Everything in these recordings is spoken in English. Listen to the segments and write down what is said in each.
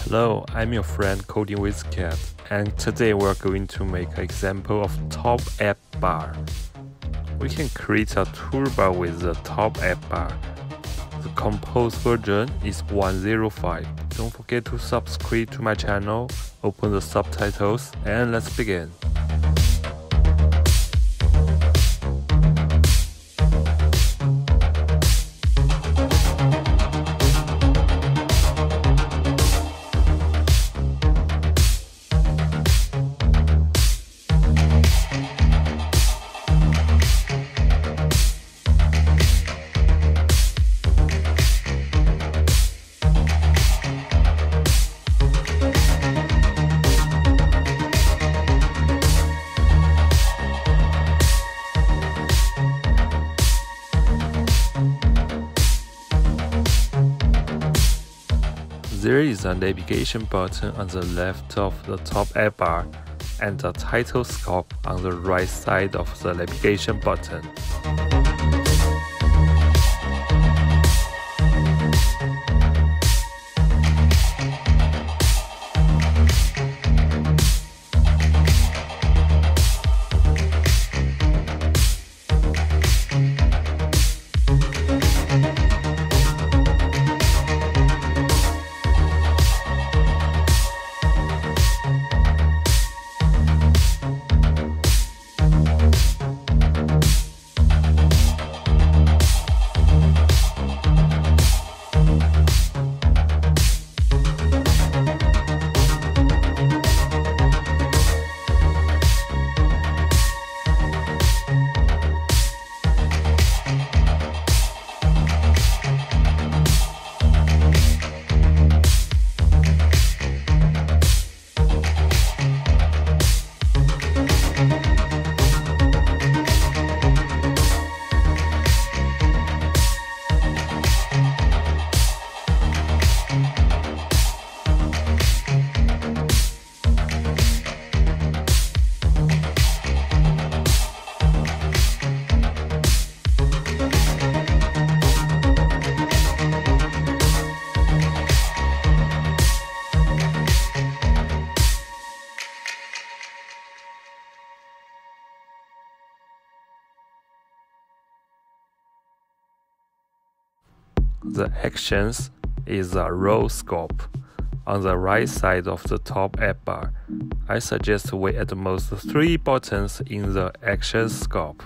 Hello, I'm your friend Coding with Cat, and today we're going to make an example of TopAppBar. We can create a toolbar with the TopAppBar. The Compose version is 1.05. Don't forget to subscribe to my channel, open the subtitles, and let's begin. There is a navigation button on the left of the TopAppBar and a title scope on the right side of the navigation button. The actions is a row scope on the right side of the TopAppBar. I suggest we add most 3 buttons in the actions scope.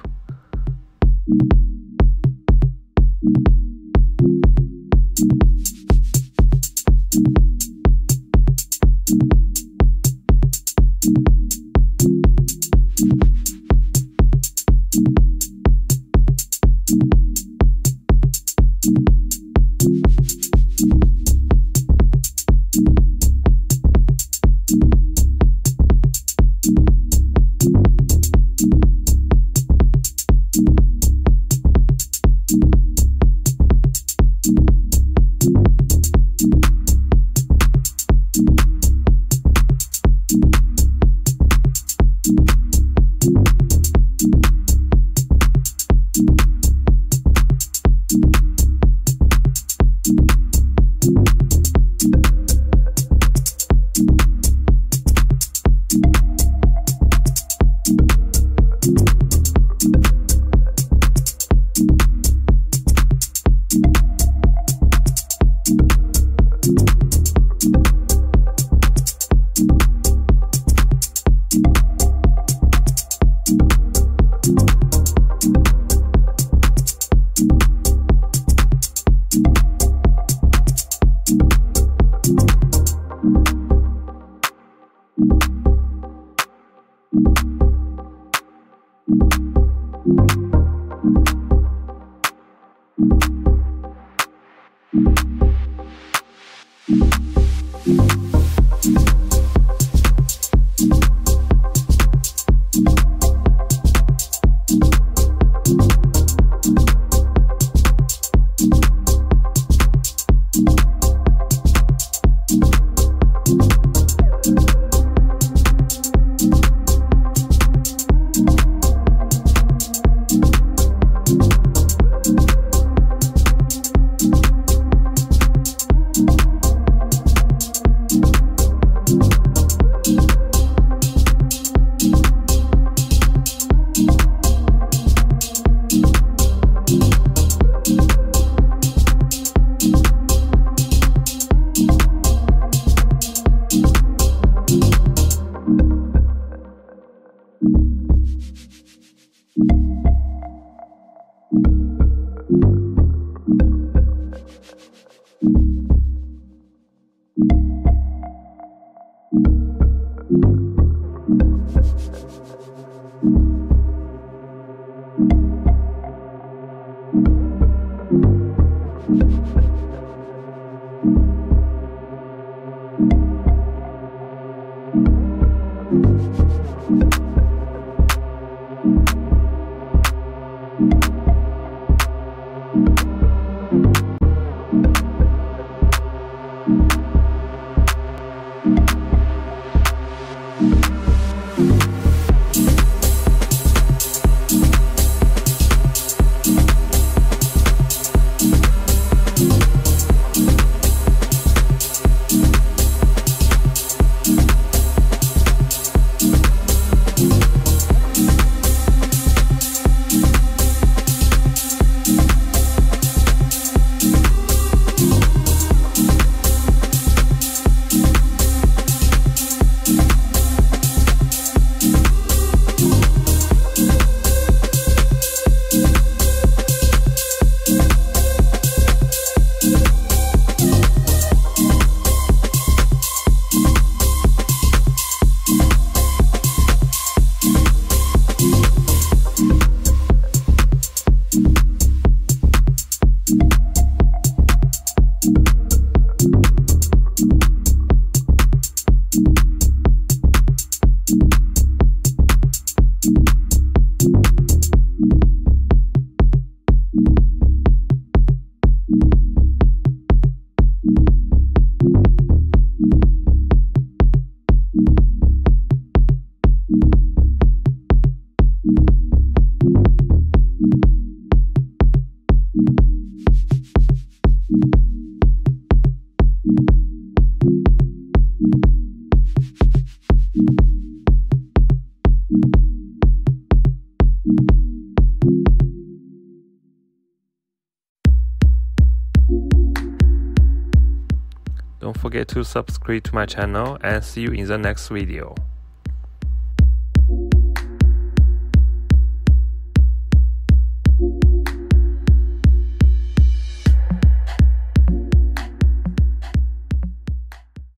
forget to subscribe to my channel and see you in the next video.